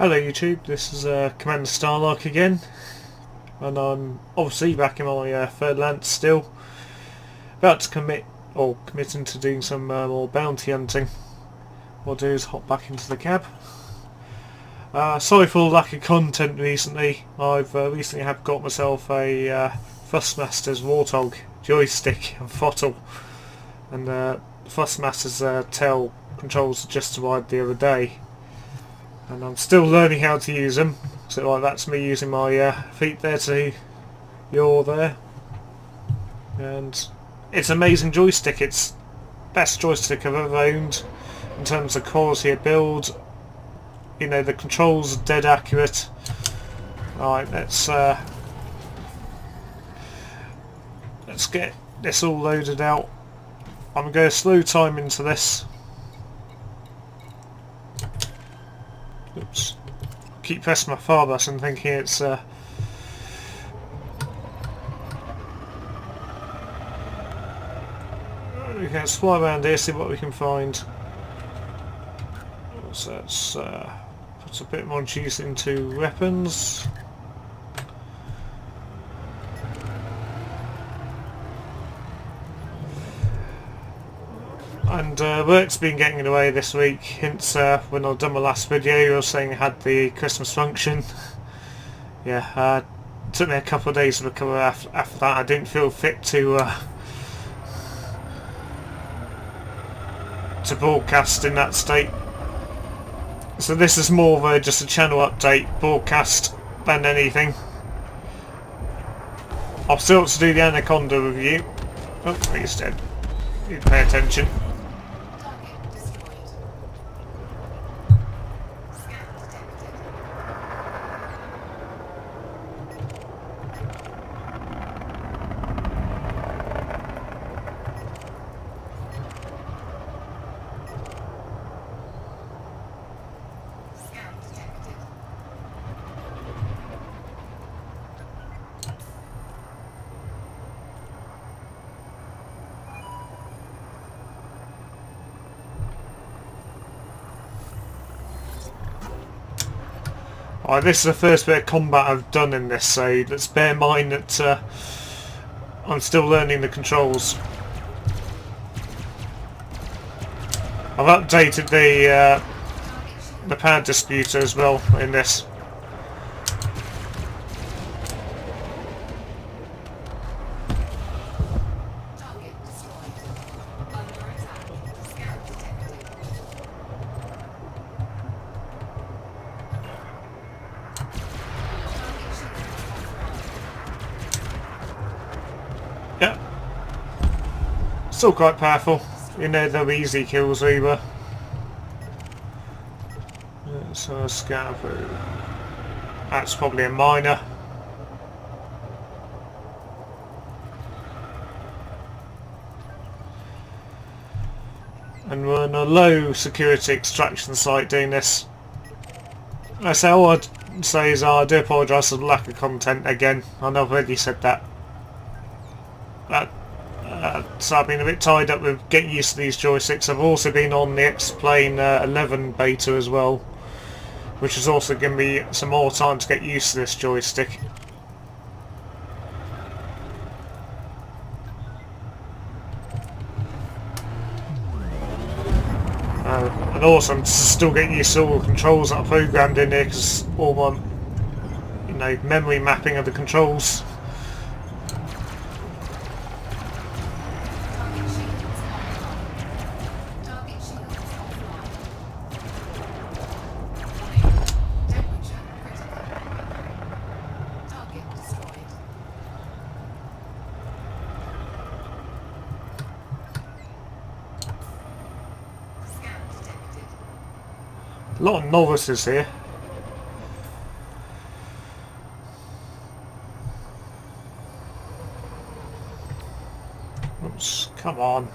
Hello YouTube, this is Commander Starlark again, and I'm obviously back in my third lance still, about to committing to doing some more bounty hunting. What I'll do is hop back into the cab. Sorry for the lack of content recently. I've recently have got myself a Thrustmaster's Warthog joystick and throttle, and Thrustmaster's tail controls just arrived the other day. And I'm still learning how to use them. So like that's me using my feet there to yaw there. And it's an amazing joystick. It's best joystick I've ever owned in terms of quality of build. You know, the controls are dead accurate. Alright, let's get this all loaded out. I'm going to go slow time into this. Oops. Keep pressing my far button thinking it's we can fly around here, see what we can find. So let's put a bit more juice into weapons. And work's been getting in the way this week, hence when I've done my last video I was saying I had the Christmas function. Yeah, it took me a couple of days to recover after that. I didn't feel fit to broadcast in that state. So this is more of just a channel update broadcast than anything. I've still got to do the Anaconda review. Oh, he's dead. You pay attention. Alright, this is the first bit of combat I've done in this, so let's bear in mind that I'm still learning the controls. I've updated the pad disputer as well in this. Yep. Still quite powerful. You know, they're easy kills either. So a scavu. That's probably a miner. And we're on a low security extraction site doing this. All I'd say is I do apologise for the lack of content again. I know I've already said that. So I've been a bit tied up with getting used to these joysticks. I've also been on the X-Plane 11 beta as well, which is also going to be some more time to get used to this joystick. And also I'm still getting used to all the controls that I programmed in here, because all my memory mapping of the controls. A lot of novices here. Oops, come on.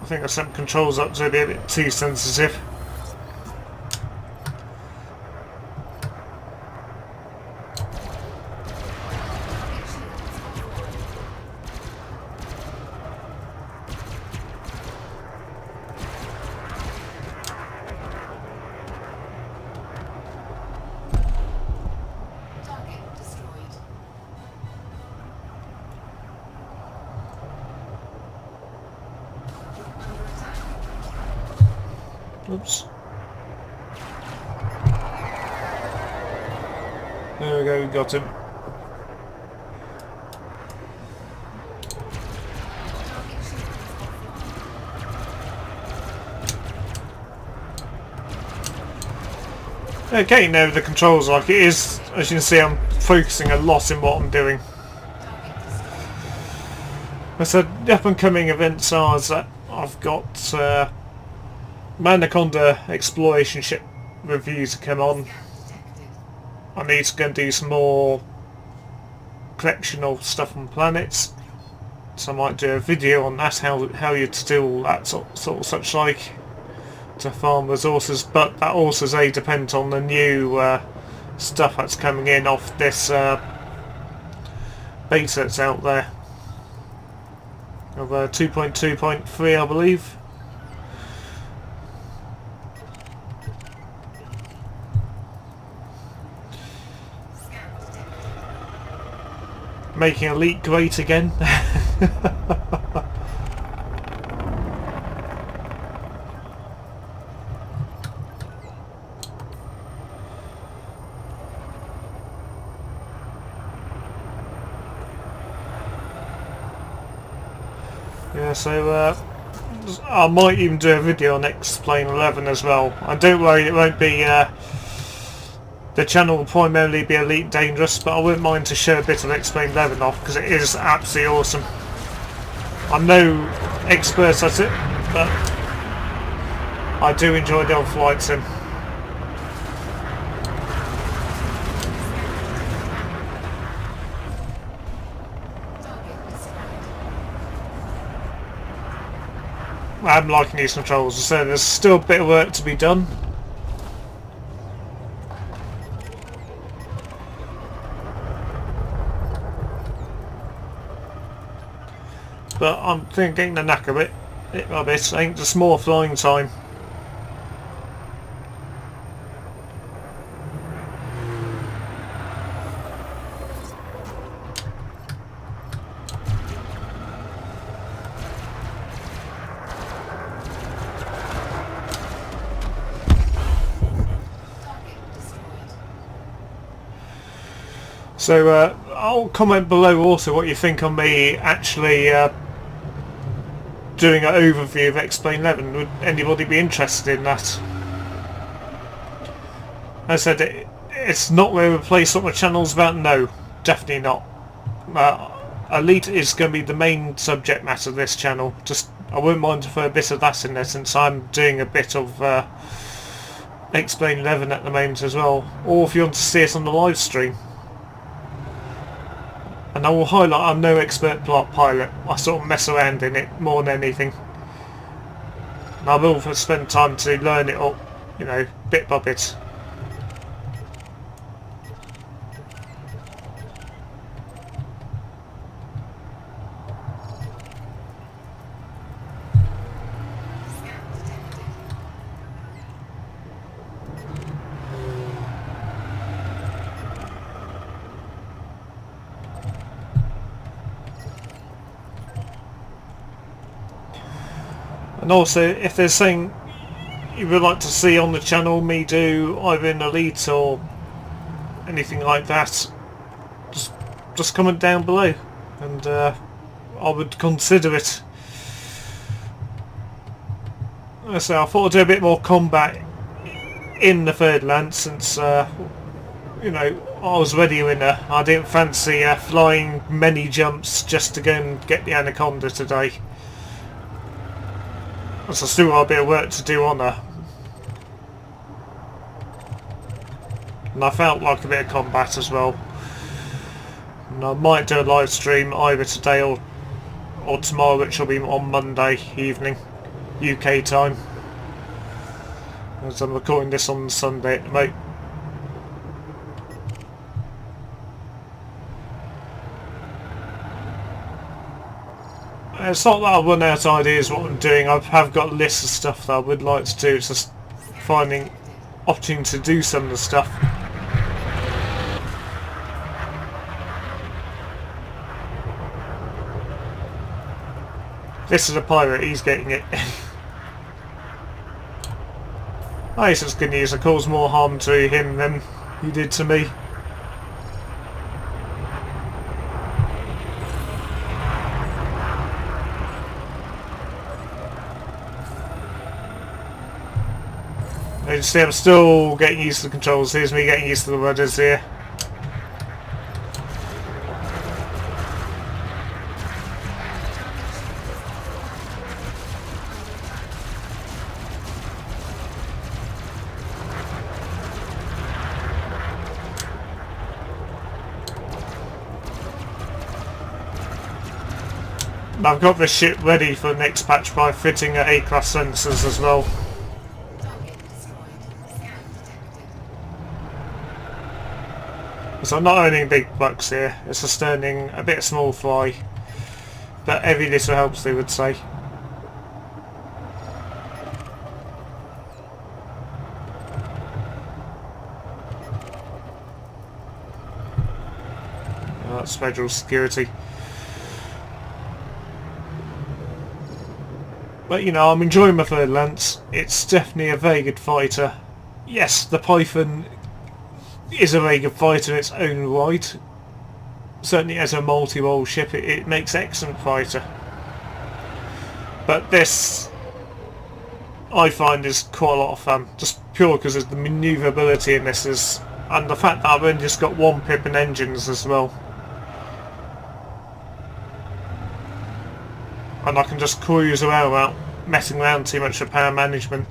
I think I set controls up to be a bit too sensitive. Oops. There we go, we got him. Okay, now the controls like it is, as you can see, I'm focusing a lot in what I'm doing. I said the up and coming events are that I've got Anaconda exploration ship reviews to come on. I need to go and do some more collection of stuff on planets, so I might do a video on that, how you to do all that sort of such like to farm resources, but that also depends on the new stuff that's coming in off this beta that's out there of 2.2.3 I believe. Making Elite great again. Yeah, so I might even do a video on X-Plane 11 as well. And don't worry, it won't be the channel will primarily be Elite Dangerous, but I wouldn't mind to show a bit of X-Plane 11 off because it is absolutely awesome. I'm no expert at it, but I do enjoy the old flight sim. I'm liking these controls, so there's still a bit of work to be done. But I'm getting the knack of it. I think just more flying time. So I'll comment below also what you think on me actually doing an overview of X-Plane 11. Would anybody be interested in that? As I said, it's not going to replace what my channel's about. No, definitely not. Elite is going to be the main subject matter of this channel. Just I wouldn't mind to throw a bit of that in there since I'm doing a bit of X-Plane 11 at the moment as well. Or if you want to see it on the live stream. And I will highlight I'm no expert pilot. I sort of mess around in it more than anything. And I will spend time to learn it up, you know, bit by bit. And also, if there's something you would like to see on the channel, me do either in Elite or anything like that, just comment down below, and I would consider it. So I thought I'd do a bit more combat in the Third Lance since, you know, I was ready winner. I didn't fancy flying many jumps just to go and get the Anaconda today. So I still got a bit of work to do on her. And I felt like a bit of combat as well. And I might do a live stream either today or tomorrow, which will be on Monday evening, UK time. As I'm recording this on Sunday at the moment. It's not that I run out of ideas what I'm doing. I have got lists of stuff that I would like to do. It's just finding opportunity to do some of the stuff. This is a pirate, he's getting it. I guess it's good news. I caused more harm to him than he did to me. You see, I'm still getting used to the controls. Here's me getting used to the rudders here. I've got this ship ready for the next patch by fitting A-class sensors as well. So I'm not earning big bucks here, it's just earning a bit of small fry. But every little helps, they would say. Oh, that's federal security. But you know, I'm enjoying my third Lance. It's definitely a very good fighter. Yes, the Python is a very good fighter in its own right. Certainly as a multi-role ship it makes excellent fighter. But this I find is quite a lot of fun. Just pure because of the manoeuvrability in this is, and the fact that I've only just got one Pippin engines as well. And I can just cruise around without messing around too much with power management.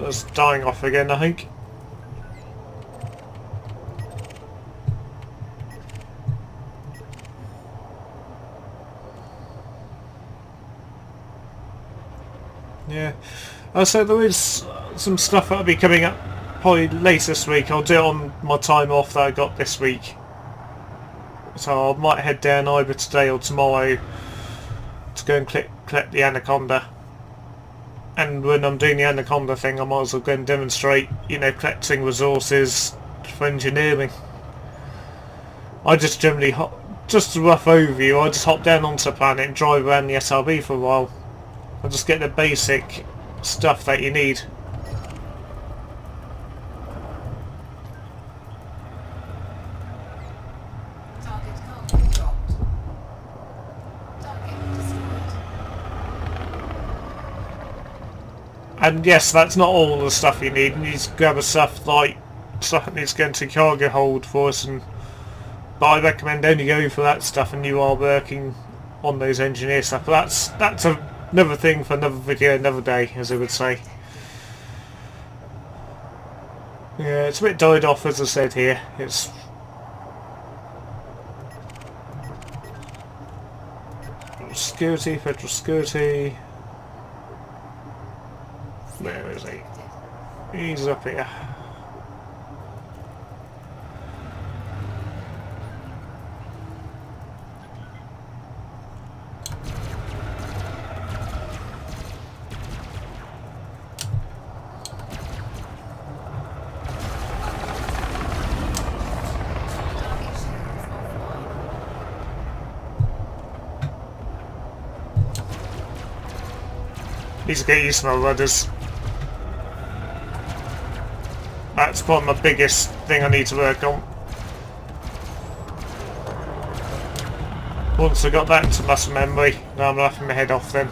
It's dying off again, I think. Yeah, so there is some stuff that'll be coming up probably later this week. I'll do it on my time off that I got this week. So I might head down either today or tomorrow to go and collect the Anaconda. And when I'm doing the Anaconda thing, I might as well go and demonstrate, you know, collecting resources for engineering. I just generally, just a rough overview, I just hop down onto the planet and drive around the SRB for a while. I just get the basic stuff that you need. And yes, that's not all the stuff you need. You need to grab a stuff like stuff that needs to go into cargo hold for us, but I recommend only going for that stuff and you are working on those engineer stuff. But that's another thing for another video, another day, as I would say. Yeah, it's a bit died off, as I said here. It's security, federal security. Where is he? He's up here. Need to get used to my rudders. That's probably my biggest thing I need to work on. Once I got that into muscle memory, now I'm laughing my head off then.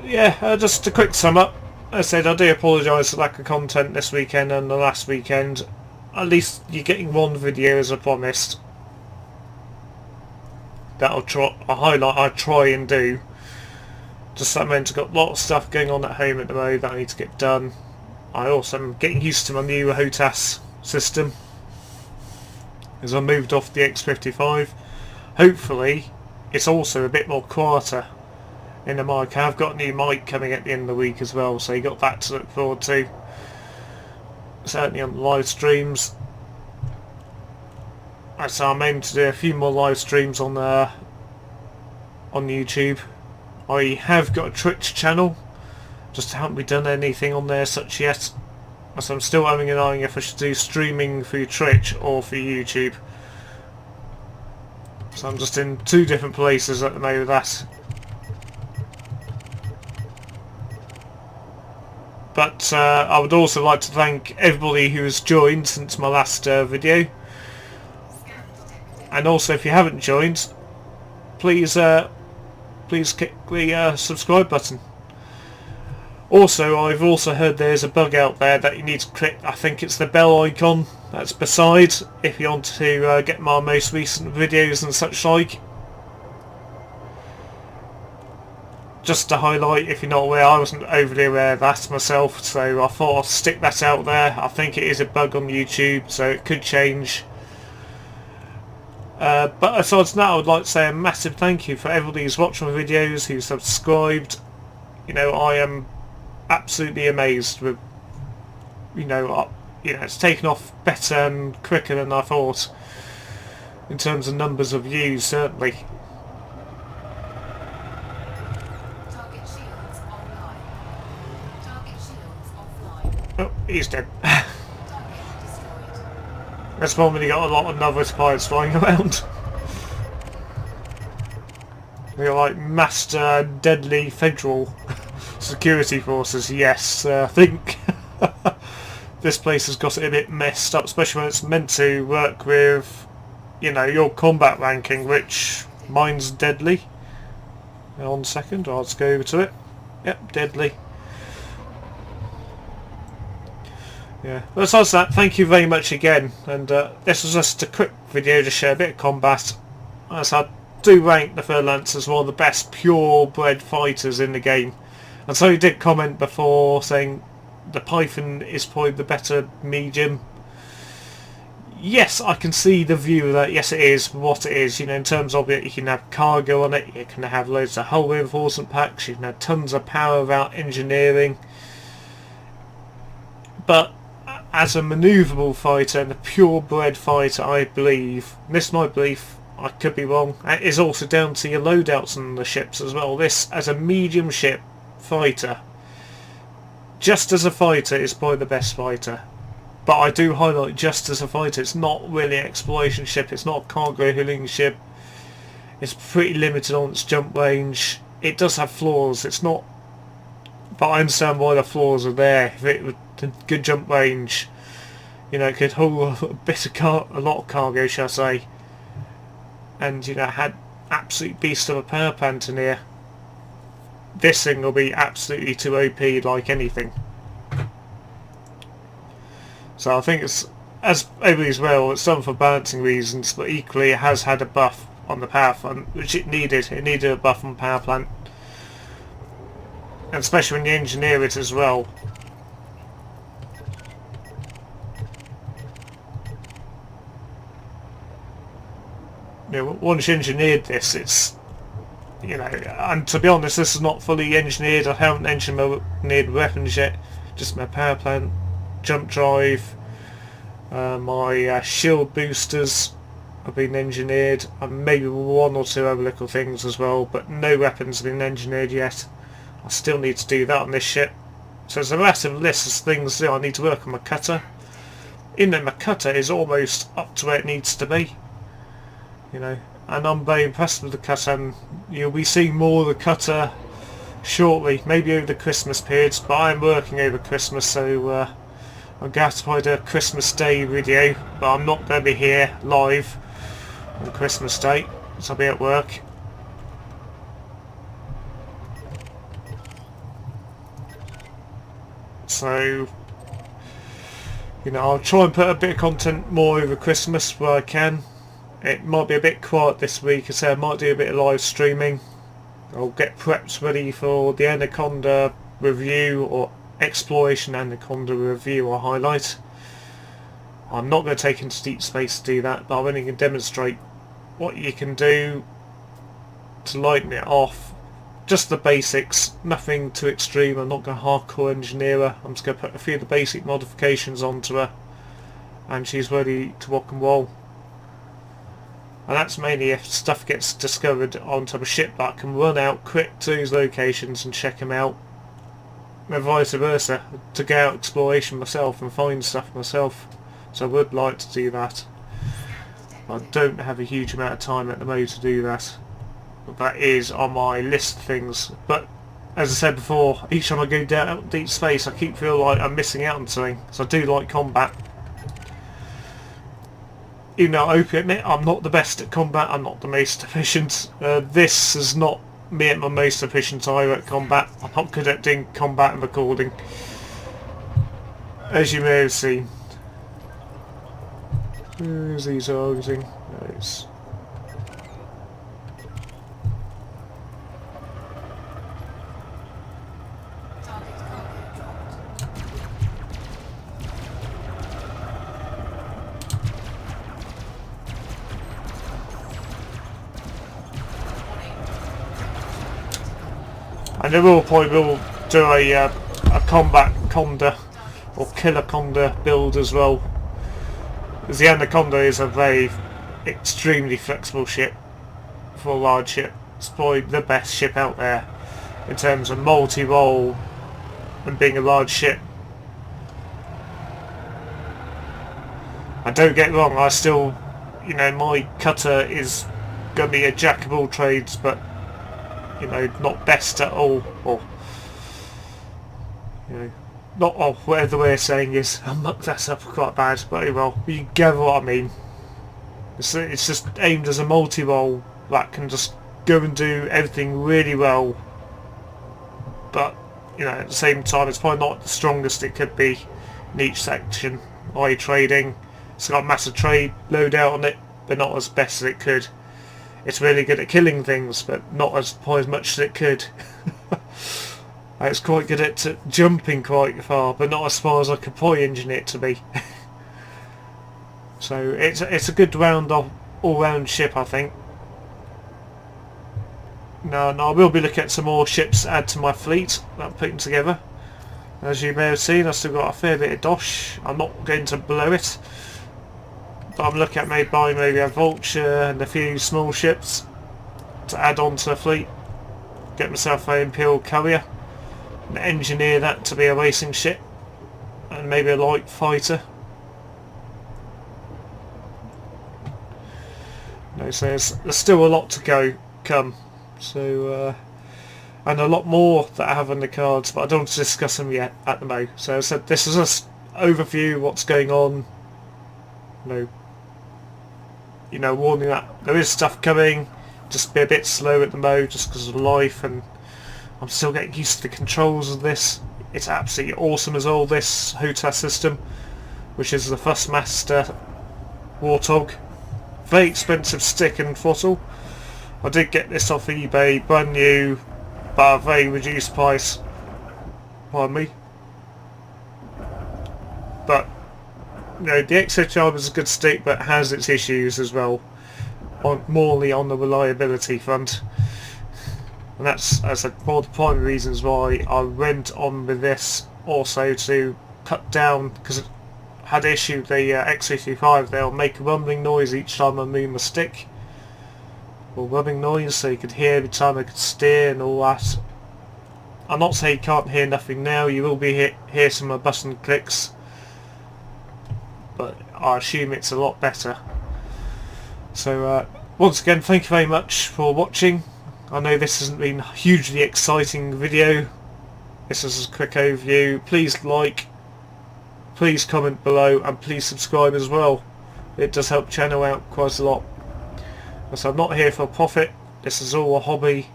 Yeah, just a quick sum up. As I said, I do apologise for lack of content this weekend and the last weekend. At least you're getting one video as I promised. That'll highlight I try and do. Just that meant I've got a lot of stuff going on at home at the moment that I need to get done. I also am getting used to my new HOTAS system as I moved off the X55. Hopefully it's also a bit more quieter in the mic. I've got a new mic coming at the end of the week as well, so you got that to look forward to. certainly on the live streams. So I'm aiming to do a few more live streams on YouTube. I have got a Twitch channel, just haven't we done anything on there such yet. So I'm still having an eye if I should do streaming through Twitch or through YouTube. So I'm just in two different places at the moment with that. But I would also like to thank everybody who has joined since my last video. And also, if you haven't joined, please click the subscribe button. Also, I've also heard there's a bug out there that you need to click, I think it's the bell icon that's beside, if you want to get my most recent videos and such like. Just to highlight, if you're not aware, I wasn't overly aware of that myself, so I thought I'd stick that out there. I think it is a bug on YouTube, so it could change. But aside from that, I would like to say a massive thank you for everybody who's watching my videos, who's subscribed. You know, I am absolutely amazed with, it's taken off better and quicker than I thought in terms of numbers of views, certainly. Target shields online. Target shields offline. Oh, he's dead. Target destroyed. That's normally got a lot of other spies flying around. They're like master deadly federal security forces. Yes, I think this place has got it a bit messed up, especially when it's meant to work with, your combat ranking, which mine's deadly. Hold on a second, I'll just go over to it. Yep, deadly. Yeah, but besides that, thank you very much again, and this was just a quick video to share a bit of combat. As I do rank the Fur-Lance as one of the best purebred fighters in the game. And so he did comment before saying the Python is probably the better medium. Yes, I can see the view of that. Yes, it is what it is. In terms of it, you can have cargo on it, you can have loads of hull reinforcement packs, you can have tons of power without engineering. But as a manoeuvrable fighter and a purebred fighter, I believe, this is my belief, I could be wrong, it is also down to your loadouts on the ships as well. This, as a medium ship fighter, just as a fighter, is probably the best fighter. But I do highlight just as a fighter. It's not really an exploration ship, it's not a cargo hauling ship, it's pretty limited on its jump range. It does have flaws, it's not, but I understand why the flaws are there. If it was a good jump range, it could hold a lot of cargo, shall I say, and had absolute beast of a power plant in here. This thing will be absolutely too OP like anything. So I think it's, as everybody's well, it's done for balancing reasons, but equally it has had a buff on the power plant, which it needed. It needed a buff on power plant, and especially when you engineer it as well. Once you engineered this, it's, and to be honest, this is not fully engineered. I haven't engineered weapons yet, just my power plant, jump drive, my shield boosters have been engineered, and maybe one or two other little things as well, but no weapons have been engineered yet. I still need to do that on this ship. So there's a massive list of things I need to work on. My cutter, my cutter is almost up to where it needs to be. And I'm very impressed with the cutter, and you'll be seeing more of the cutter shortly, maybe over the Christmas periods, but I'm working over Christmas, so I'm going to probably do a Christmas Day video, but I'm not going to be here live on Christmas Day, so I'll be at work. So, I'll try and put a bit of content more over Christmas where I can. It might be a bit quiet this week, I might do a bit of live streaming. I'll get preps ready for the Anaconda review, or Exploration Anaconda review or highlight. I'm not going to take into deep space to do that, but I'm only going to demonstrate what you can do to lighten it off just the basics, nothing too extreme. I'm not going to hardcore engineer her. I'm just going to put a few of the basic modifications onto her, and she's ready to rock and roll. And that's mainly if stuff gets discovered onto a ship that can run out quick to these locations and check them out, and vice versa, to go out exploration myself and find stuff myself. So I would like to do that. I don't have a huge amount of time at the moment to do that. But that is on my list of things. But as I said before, each time I go down deep space I keep feeling like I'm missing out on something. So I do like combat. Even though I openly admit I'm not the best at combat, I'm not the most efficient. This is not me at my most efficient either at combat. I'm not good at doing combat and recording, as you may have seen. Who's he targeting? Nice. Target cargo dropped. And they will probably do a combat Conda or killer Conda build as well. Because the Anaconda is a very extremely flexible ship for a large ship. It's probably the best ship out there in terms of multi-role and being a large ship. And don't get me wrong, I still, you know, my cutter is going to be a jack of all trades, but you know, not best at all, or you know, not whatever the way of saying is. I mucked that up quite bad, but well, you get what I mean. It's just aimed as a multi-role that can just go and do everything really well, but you know, at the same time it's probably not the strongest it could be in each section. i.e. trading, it's got a massive trade loadout on it, but not as best as it could. It's really good at killing things, but not as probably as much as it could. It's quite good at jumping quite far, but not as far as I could probably engineer it to be. So it's a good all-round ship, I think. Now I will be looking at some more ships to add to my fleet that I'm putting together. As you may have seen, I've still got a fair bit of dosh. I'm not going to blow it, but I'm looking at maybe a Vulture and a few small ships to add on to the fleet. Get myself an Imperial carrier and engineer that to be a racing ship, and maybe a light fighter. No, so there's still a lot to come. So and a lot more that I have on the cards, but I don't want to discuss them yet at the moment. So I said this is just overview what's going on. You know, warning that there is stuff coming. Just be a bit slow at the moment, just because of life, and I'm still getting used to the controls of this. It's absolutely awesome as all this HOTAS system, which is the Fussmaster Warthog. Very expensive stick and throttle. I did get this off eBay, brand new, but a very reduced price. Pardon me. But you know, the XHR is a good stick, but has its issues as well. Morely on the reliability front. And that's, as I said, one of the primary reasons why I went on with this, also to cut down, because it had issue the X335, they'll make a rumbling noise each time I move my stick, or rubbing noise, so you could hear every time I could steer and all that. I'm not saying you can't hear nothing now, you will be hear some button clicks, but I assume it's a lot better. So once again, thank you very much for watching. I know this hasn't been a hugely exciting video. This is a quick overview. Please like, please comment below, and please subscribe as well. It does help the channel out quite a lot. So I'm not here for profit. This is all a hobby.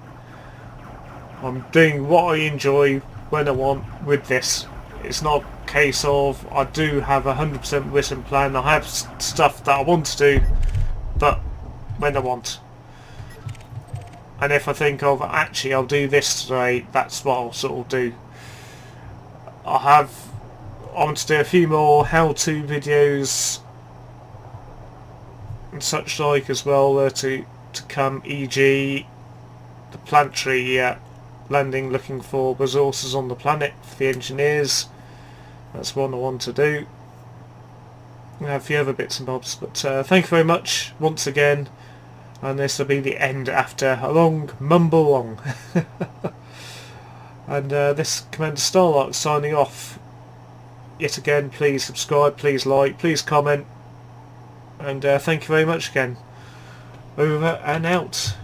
I'm doing what I enjoy when I want with this. It's not a case of I do have a 100% written plan. I have stuff that I want to do, but when I want. And if I think of, actually I'll do this today, that's what I'll sort of do. I want to do a few more how-to videos and such like as well to come, e.g. the planetary landing looking for resources on the planet for the engineers. That's one I want to do. I have a few other bits and bobs, but thank you very much once again, and this will be the end after a long mumble long. And this Commander Starlark signing off. Yet again, please subscribe, please like, please comment, and thank you very much again. Over and out.